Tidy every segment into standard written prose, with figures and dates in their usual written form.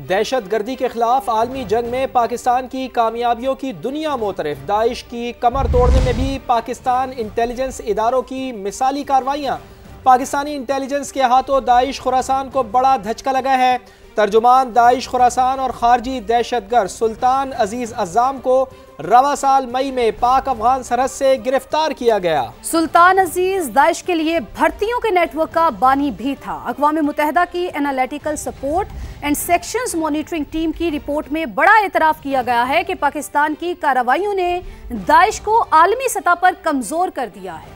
दहशत गर्दी के खिलाफ आलमी जंग में पाकिस्तान की कामयाबियों की दुनिया मोतरफ। दाइश की कमर तोड़ने में भी पाकिस्तान इंटेलिजेंस इदारों की मिसाली कार्रवाइयाँ। पाकिस्तानी इंटेलिजेंस के हाथों दाइश खुरासान को बड़ा धचका लगा है। तर्जुमान दाइश खुरासान और खारजी दहशतगर्द सुल्तान अजीज अज़्ज़ाम को रवा साल मई में पाक अफगान सरहद से गिरफ्तार किया गया। सुल्तान अजीज दाइश के लिए भर्तियों के नेटवर्क का बानी भी था। अक़वाम मुत्तहिदा की analytical support and sections monitoring team की रिपोर्ट में बड़ा एतराफ़ किया गया है कि पाकिस्तान की कार्रवाइयों ने दाइश को आलमी सतह पर कमजोर कर दिया है।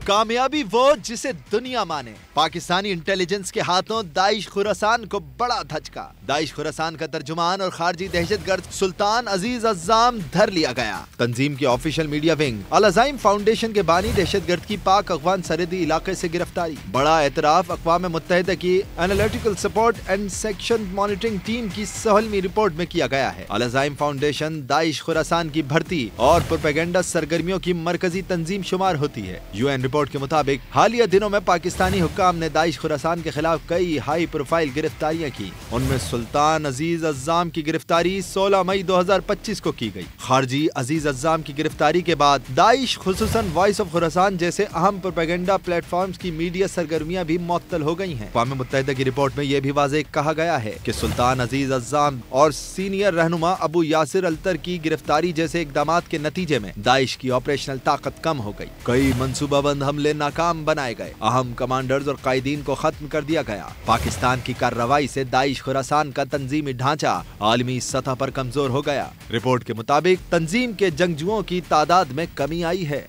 कामयाबी वो जिसे दुनिया माने। पाकिस्तानी इंटेलिजेंस के हाथों दाइश खुरासान को बड़ा धचका। दाइश खुरासान का तर्जुमान और खारजी दहशतगर्द सुल्तान अजीज अज़्ज़ाम धर लिया गया। तंजीम की ऑफिशियल मीडिया विंग अल अज़ाइम फाउंडेशन के बानी दहशतगर्द की पाक अफगान सरहदी इलाके से गिरफ्तारी। बड़ा एतराफ अक़वाम मुत्तहिदा की analytical support and section monitoring team की 16वीं रिपोर्ट में किया गया है। अल अज़ाइम फाउंडेशन दाइश खुरासान की भर्ती और प्रोपेगेंडा सरगर्मियों की मरकजी तंजीम शुमार होती है। UN रिपोर्ट के मुताबिक हालिया दिनों में पाकिस्तानी हुक्काम ने दाइश खुरासान के खिलाफ कई हाई प्रोफाइल गिरफ्तारियां की। उनमें सुल्तान अजीज अज़्ज़ाम की गिरफ्तारी 16 मई 2025 को की गई। खारजी अजीज अज़्ज़ाम की गिरफ्तारी के बाद दाइश खुसूसन वॉइस ऑफ खुरासान जैसे अहम प्रोपेगेंडा प्लेटफॉर्म्स की मीडिया सरगर्मियां भी मुअत्तल हो गई हैं। अक़वाम मुत्तहिदा की रिपोर्ट में यह भी वाज़ेह कहा गया है कि सुल्तान अजीज अज़्ज़ाम और सीनियर रहनुमा अबू यासिर अल्तर की गिरफ्तारी जैसे इक़दामात के नतीजे में दाइश की ऑपरेशनल ताकत कम हो गई। कई मंसूबाबंद हमले नाकाम बनाए गए। अहम कमांडर्स और कायदीन को खत्म कर दिया गया। पाकिस्तान की कार्रवाई से दाइश खुरासान का तंजीमी ढांचा आलमी सतह पर कमजोर हो गया। रिपोर्ट के मुताबिक तंजीम के जंगजुओं की तादाद में कमी आई है।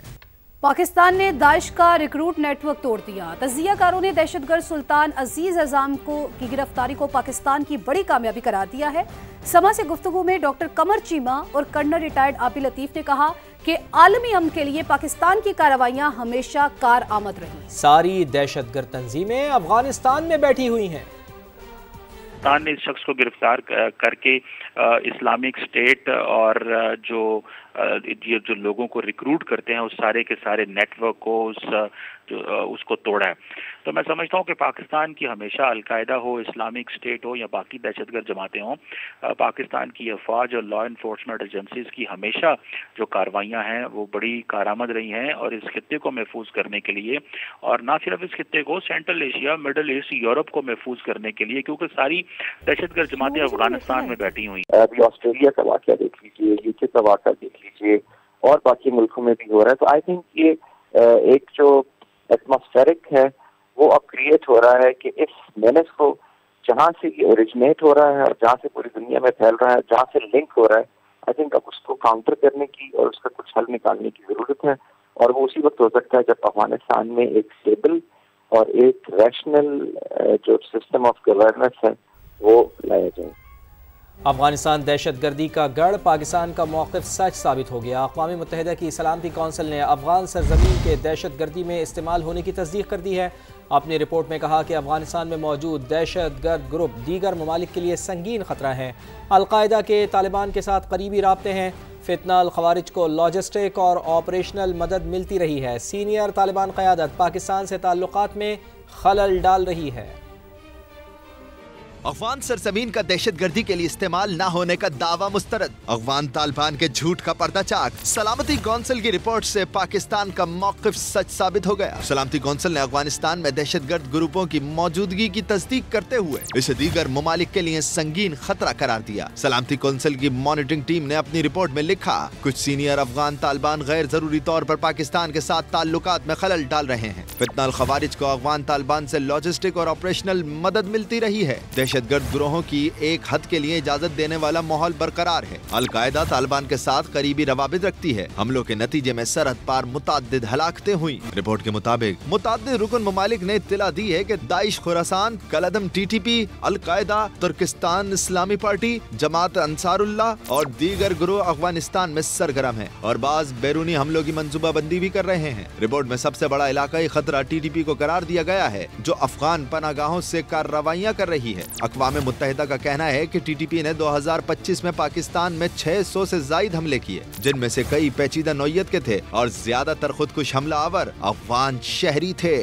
पाकिस्तान ने दाइश का रिक्रूट नेटवर्क तोड़ दिया। तज्जियाकारों ने दहशतगर्द सुल्तान अजीज अज़्ज़ाम की गिरफ्तारी को पाकिस्तान की बड़ी कामयाबी करार दिया है। समा से गुफ्तगू में डॉक्टर कमर चीमा और कर्नल रिटायर्ड आबी लतीफ ने कहा कि आलमी अमन के लिए पाकिस्तान की कार्रवाइयां हमेशा कारआमद रही। सारी दहशतगर्द तंजीमें अफगानिस्तान में बैठी हुई हैं। पाकिस्तान ने इस शख्स को गिरफ्तार करके इस्लामिक स्टेट और जो लोगों को रिक्रूट करते हैं उस सारे के सारे नेटवर्क को उसको तोड़ा है। तो मैं समझता हूँ कि पाकिस्तान की हमेशा अलकायदा हो, इस्लामिक स्टेट हो या बाकी दहशतगर्द जमातें हों, पाकिस्तान की अफवाज और लॉ इन्फोर्समेंट एजेंसीज की हमेशा जो कार्रवाइयाँ हैं वो बड़ी कारआमद रही हैं और इस खित्ते को महफूज करने के लिए, और ना सिर्फ इस खित्ते को, central Asia, middle east, Europe को महफूज करने के लिए, क्योंकि सारी दहशतगर्द जमातें अफगानिस्तान में बैठी हुई। अभी ऑस्ट्रेलिया का वाक़या देख लीजिए, यूके का वाक़या देख लीजिए और बाकी मुल्कों में भी हो रहा है। तो आई थिंक ये एक जो एटमॉस्फेरिक है वो अब क्रिएट हो रहा है कि इस मेनेस को जहाँ से ये ओरिजिनेट हो रहा है और जहाँ से पूरी दुनिया में फैल रहा है, जहाँ से लिंक हो रहा है, आई थिंक अब उसको काउंटर करने की और उसका कुछ हल निकालने की जरूरत है। और वो उसी वक्त हो सकता है जब अफगानिस्तान में एक स्टेबल और एक रैशनल जो सिस्टम ऑफ गवर्नेंस है वो लाया जाए। अफगानिस्तान दहशतगर्दी का गढ़, पाकिस्तान का मौक़िफ़ सच साबित हो गया। अक़वाम मुत्तहिदा की सलामती कौंसिल ने अफगान सरजमीन के दहशतगर्दी में इस्तेमाल होने की तस्दीक कर दी है। अपनी रिपोर्ट में कहा कि अफगानिस्तान में मौजूद दहशतगर्द ग्रुप दीगर ममालिक के लिए संगीन खतरा है। अलकायदा के तालिबान के साथ करीबी राब्ते हैं। फितना अल खवारिज को लॉजिस्टिक और ऑपरेशनल मदद मिलती रही है। सीनियर तालिबान क़यादत पाकिस्तान से ताल्लुकात में खलल डाल रही है। अफगान सरजमीन का दहशतगर्दी के लिए इस्तेमाल न होने का दावा मुस्तरद। अफगान तालिबान के झूठ का पर्दाचाक। सलामती कौंसिल की रिपोर्ट से पाकिस्तान का मौक़िफ़ सच साबित हो गया। सलामती कौंसिल ने अफगानिस्तान में दहशतगर्द ग्रुपों की मौजूदगी की तस्दीक करते हुए इसे दीगर ममालिक के लिए संगीन खतरा करार दिया। सलामती कौंसिल की मॉनिटरिंग टीम ने अपनी रिपोर्ट में लिखा, कुछ सीनियर अफगान तालिबान गैर जरूरी तौर पर पाकिस्तान के साथ ताल्लुकात में खलल डाल रहे हैं। फितना अल खवारिज को अफगान तालिबान से लॉजिस्टिक और ऑपरेशनल मदद मिलती रही है। दहशतगर्द गिरोहों की एक हद के लिए इजाजत देने वाला माहौल बरकरार है। अलकायदा तालिबान के साथ करीबी रवाबित रखती है। हमलों के नतीजे में सरहद पार मुताद्दिद हलाकतें हुई। रिपोर्ट के मुताबिक मुताद्दिद रुकन ममालिक ने इत्तला दी है कि दाइश खुरासान, कलअदम TTP, अलकायदा, तुर्किस्तान इस्लामी पार्टी, जमात अंसारुल्लाह और दीगर गिरोह अफगानिस्तान में सरगर्म है और बाज बैरूनी हमलों की मंसूबाबंदी भी कर रहे हैं। रिपोर्ट में सबसे बड़ा इलाकाई खतरा TTP को करार दिया गया है, जो अफगान पनागाहों से कार्रवाइयां कर रही है। अक़वाम मुत्तहिदा का कहना है कि TTP ने 2025 में पाकिस्तान में 600 से जायद हमले किए, जिनमें से कई पेचीदा नौइयत के थे और ज्यादातर खुदकुश हमलावर अफगान शहरी थे।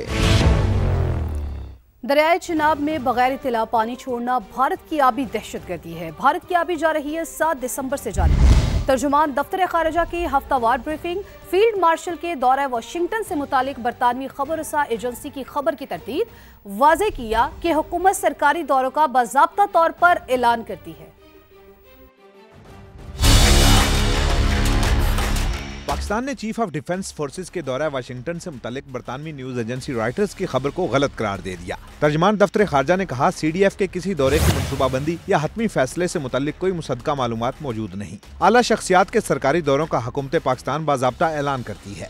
दरियाए चिनाब में बगैर इत्तला पानी छोड़ना भारत की आबी दहशतगर्दी है। भारत की आबी जा रही है 7 दिसंबर से जारी। तर्जुमान दफ्तर खारजा की हफ्तावार ब्रीफिंग, फील्ड मार्शल के दौरा वाशिंगटन से मुतालिक बरतानवी खबररसा एजेंसी की खबर की तरतीब, वाज़ेह किया कि हुकूमत सरकारी दौरों का बाज़ाब्ता तौर पर ऐलान करती है। पाकिस्तान ने चीफ ऑफ डिफेंस फोर्सेस के दौरा वाशिंगटन से मुतालिक बरतानवी न्यूज एजेंसी रॉयटर्स की खबर को गलत करार दे दिया। तर्जमान दफ्तर खारजा ने कहा, CDF के किसी दौरे की मनसूबाबंदी या हतमी फैसले से मुतालिक कोई मुसद्दका मालूमात मौजूद नहीं। आला शख्सियात के सरकारी दौरों का हुकूमत पाकिस्तान बाज़ाब्ता ऐलान करती है।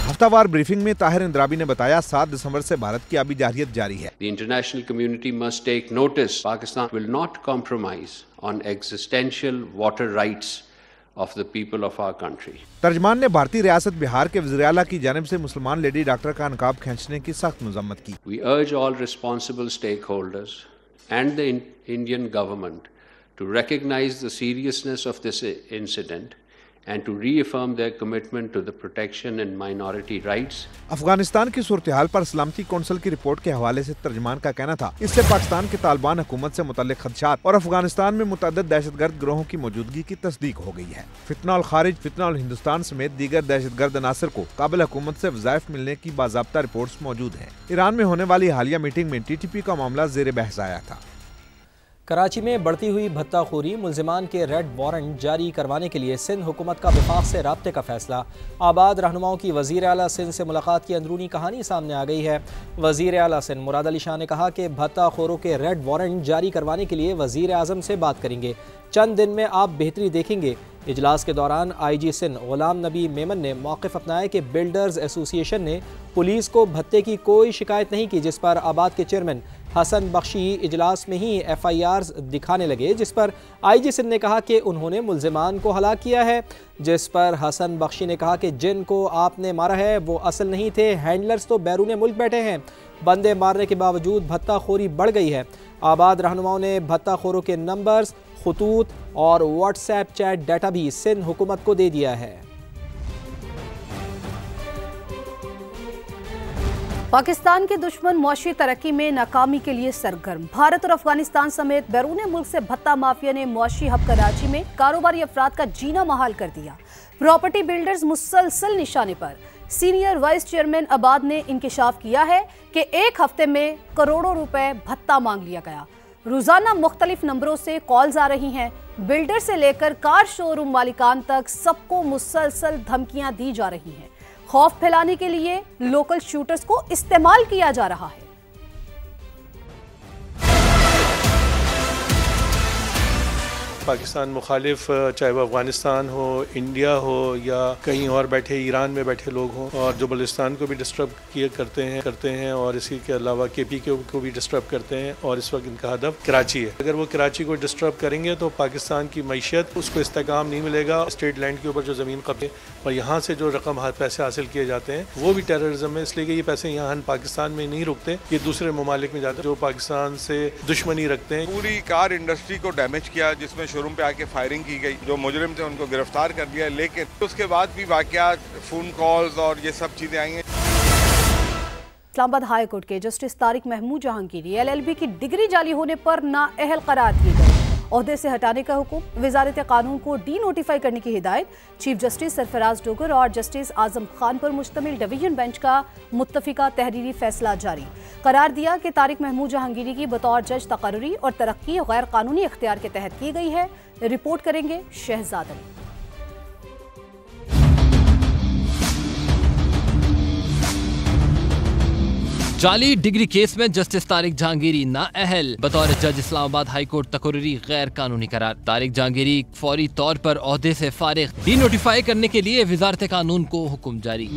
हफ्तावार ब्रीफिंग में ताहिर इंद्राबी ने बताया, 7 दिसंबर से भारत की आबी जारियत जारी है। The international community must take notice. Pakistan will not compromise on existential water rights of the people of our country. तर्जमान ने भारतीय रियासत बिहार के वज़ीर आला की जानिब से मुसलमान लेडी डॉक्टर का नकाब खींचने की सख्त मजम्मत की। We urge all responsible stakeholders and the Indian government to recognize the seriousness of this incident and to reaffirm their commitment to the protection and minority rights. Afghanistan की सूरत हाल पर सलामती कौंसिल की रिपोर्ट के हवाले से तर्जमान का कहना था, इससे पाकिस्तान के तालिबान हुकूमत से मुतल्लिक खदशात और अफगानिस्तान में मुतअद्दिद दहशतगर्द गिरोहों की मौजूदगी की तस्दीक हो गई है। फितना अल खारिज, फितना अल हिंदुस्तान समेत दीगर दहशतगर्द अनासर को काबिल हुकूमत से वज़ाइफ मिलने की बाज़ाब्ता रिपोर्ट्स मौजूद हैं। ईरान में होने वाली हालिया मीटिंग में TTP का मामला ज़ेर बहस आया था। कराची में बढ़ती हुई भत्ताखोरी, मुल्जिमान के रेड वारंट जारी करवाने के लिए सिंध हुकूमत का वफाक से राब्ते का फैसला। आबाद रहनुमाओं की वज़ीर आला सिंध से मुलाकात की अंदरूनी कहानी सामने आ गई है। वज़ीर आला सिंध मुराद अली शाह ने कहा कि भत्ताखोरों के रेड वारंट जारी करवाने के लिए वज़ीर आज़म से बात करेंगे। चंद दिन में आप बेहतरी देखेंगे। इजलास के दौरान IG सिंध गुलाम नबी मेमन ने मौक़िफ़ अपनाया कि बिल्डर्स एसोसिएशन ने पुलिस को भत्ते की कोई शिकायत नहीं की, जिस पर आबाद के चेयरमैन हसन बख्शी इजलास में ही FIRs दिखाने लगे, जिस पर IG सिंध ने कहा कि उन्होंने मुल्जिमान को हलाक किया है, जिस पर हसन बख्शी ने कहा कि जिनको आपने मारा है वो असल नहीं थे, हैंडलर्स तो बैरून मुल्क बैठे हैं। बंदे मारने के बावजूद भत्ताखोरी बढ़ गई है। आबाद रहनुमाओं ने भत्ताखोरों के नंबर्स, खुतूत और WhatsApp चैट डाटा भी सिंध हुकूमत को दे दिया है। पाकिस्तान के दुश्मन मुआशी तरक्की में नाकामी के लिए सरगर्म। भारत और अफगानिस्तान समेत बैरून मुल्क से भत्ता माफिया ने मुआशी हब कराची में कारोबारी अफराद का जीना महाल कर दिया। प्रॉपर्टी बिल्डर्स मुसलसल निशाने पर। सीनियर वाइस चेयरमैन आबाद ने इंकिशाफ किया है कि एक हफ्ते में करोड़ों रुपए भत्ता मांग लिया गया। रोजाना मुख्तलिफ नंबरों से कॉल्स आ रही हैं। बिल्डर से लेकर कार शोरूम मालिकान तक सबको मुसलसल धमकियां दी जा रही हैं। खौफ फैलाने के लिए लोकल शूटर्स को इस्तेमाल किया जा रहा है। पाकिस्तान मुखालिफ, चाहे वो अफगानिस्तान हो, इंडिया हो या कहीं और बैठे ईरान में बैठे लोग हों, और जो बलूचिस्तान को भी डिस्टर्ब करते हैं और इसी के अलावा KP को भी डिस्टर्ब करते हैं, और इस वक्त इनका हदफ कराची है। अगर वो कराची को डिस्टर्ब करेंगे तो पाकिस्तान की मईशत उसको इस्तेकाम नहीं मिलेगा। स्टेट लैंड के ऊपर जो ज़मीन कब्जे और यहाँ से जो रकम पैसे हासिल किए जाते हैं वो भी टेररिज्म है, इसलिए कि ये पैसे यहाँ पाकिस्तान में नहीं रुकते, ये दूसरे ममालिक में जाते हैं जो पाकिस्तान से दुश्मनी रखते हैं। पूरी कार इंडस्ट्री को डैमेज किया, जिसमें शोरूम पे आके फायरिंग की गई। जो मुजरिम थे उनको गिरफ्तार कर दिया, लेकिन उसके बाद भी वाकयात, फोन कॉल्स और ये सब चीजें आई हैं। इस्लामाबाद हाई कोर्ट के जस्टिस तारिक महमूद जहांगीरी LLB की डिग्री जाली होने पर नाअहल करार दिए गए। ओहदे से हटाने का हुक्म, वजारत कानून को डी-नोटिफाई करने की हिदायत। चीफ जस्टिस सरफराज डोगर और जस्टिस आजम खान पर मुश्तमिल डिवीजन बेंच का मुत्तफिका तहरीरी फैसला जारी। करार दिया कि तारिक महमूद जहांगीरी की बतौर जज तकर्री और तरक्की गैर कानूनी इख्तियार के तहत की गई है। रिपोर्ट करेंगे शहजाद अली। जाली डिग्री केस में जस्टिस तारिक जहांगीरी नाअहल, बतौर जज इस्लामाबाद हाई कोर्ट तकर्री गैर कानूनी करार। तारिक जहांगीरी फौरी तौर पर ओहदे से फारिग, डी-नोटिफाई करने के लिए वजारत कानून को हुक्म जारी।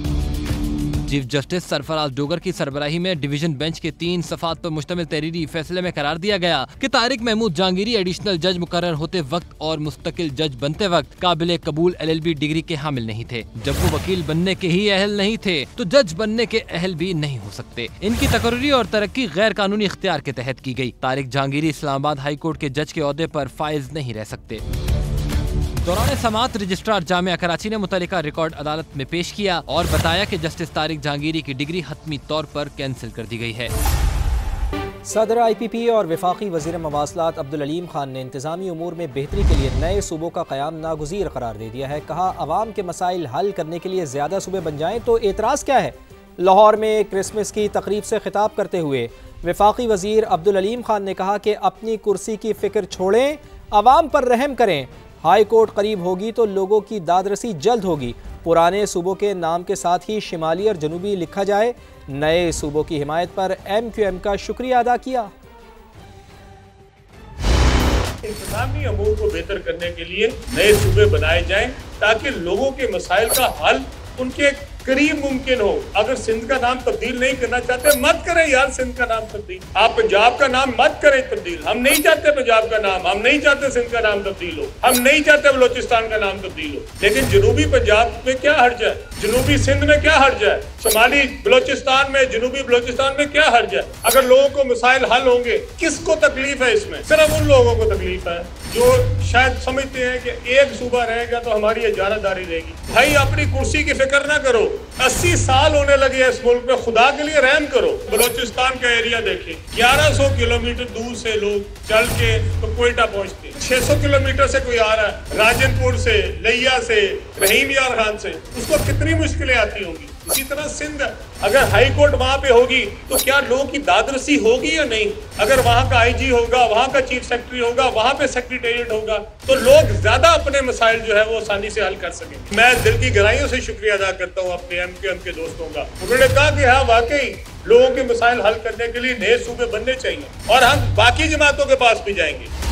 चीफ जस्टिस सरफराज डोगर की सरबराही में डिवीजन बेंच के 3 सफ़ात पर मुश्तमिल तहरीरी फैसले में करार दिया गया कि तारिक महमूद जहांगीरी एडिशनल जज मुकर्रर होते वक्त और मुस्तकिल जज बनते वक्त काबिल कबूल LLB डिग्री के हामिल नहीं थे। जब वो वकील बनने के ही अहल नहीं थे तो जज बनने के अहल भी नहीं हो सकते। इनकी तकर्री और तरक्की गैर कानूनी इख्तियार के तहत की गई। तारिक जहांगीरी इस्लामाबाद हाई कोर्ट के जज के ओहदे पर फाइज नहीं रह सकते। दौरान समाअत रजिस्ट्रार जामिया कराची ने मुतल्लिका रिकॉर्ड अदालत में पेश किया और बताया कि जस्टिस तारिक जहांगीरी की डिग्री हतमी तौर पर कैंसिल कर दी गई है। सदर IPP और वफाकी वज़ीर मवासलात अब्दुल अलीम खान ने इंतज़ामी उमूर में बेहतरी के लिए नए सूबों का क़याम नागुज़ीर करार दे दिया है। कहा, अवाम के मसाइल हल करने के लिए ज़्यादा सूबे बन जाएँ तो एतराज़ क्या है। लाहौर में क्रिसमस की तकरीब से खिताब करते हुए वफाकी वज़ीर अब्दुल अलीम खान ने कहा कि अपनी कुर्सी की फ़िक्र छोड़ें, अवाम पर रहम करें। हाई कोर्ट करीब होगी तो लोगों की दादरसी जल्द होगी। पुराने सूबों के नाम के साथ ही शिमाली और जनूबी लिखा जाए। नए सूबों की हिमायत पर MQM का शुक्रिया अदा किया। इंतज़ामी अमूर को बेहतर करने के लिए नए सूबे बनाए जाएं ताकि लोगों के मसाइल का हल उनके करीब मुमकिन हो। अगर सिंध का नाम तब्दील नहीं करना चाहते मत करें यार, सिंध का नाम तब्दील। आप पंजाब का नाम मत करें तब्दील। हम नहीं चाहते पंजाब का नाम, हम नहीं चाहते सिंध का नाम तब्दील हो, हम नहीं चाहते बलोचिस्तान का नाम तब्दील हो। लेकिन जनूबी पंजाब में क्या हर्ज है, जनूबी सिंध में क्या हर्ज है, शुमाली बलोचिस्तान में, जनूबी बलोचिस्तान में क्या हर्ज है। अगर लोगों को मसाइल हल होंगे, किसको तकलीफ है इसमें? सिर्फ उन लोगों को तकलीफ है जो शायद समझते हैं कि एक सूबा रहेगा तो हमारी इजारादारी रहेगी। भाई अपनी कुर्सी की फिक्र ना करो। 80 साल होने लगे इस मुल्क में, खुदा के लिए रहम करो। बलोचिस्तान का एरिया देखें, 1100 किलोमीटर दूर से लोग चल के तो कोयटा पहुंचते हैं। 600 किलोमीटर से कोई आ रहा है, राजनपुर से, लिया से, रहीम यार खान से, उसको कितनी मुश्किलें आती होंगी। इसी तरह सिंध, अगर हाई कोर्ट वहां पे होगी तो क्या लोगों की दादरसी होगी या नहीं? अगर वहां का IG होगा, वहां का चीफ सेक्रेटरी होगा, वहां पे सेक्रेटेरिएट होगा तो लोग ज्यादा अपने मसाइल जो है वो आसानी से हल कर सकेंगे। मैं दिल की गहराइयों से शुक्रिया अदा करता हूँ अपने MQM के दोस्तों का। उन्होंने कहा कि हाँ वाकई लोगों के मसाइल हल करने के लिए नए सूबे बनने चाहिए और हम बाकी जमातों के पास भी जाएंगे।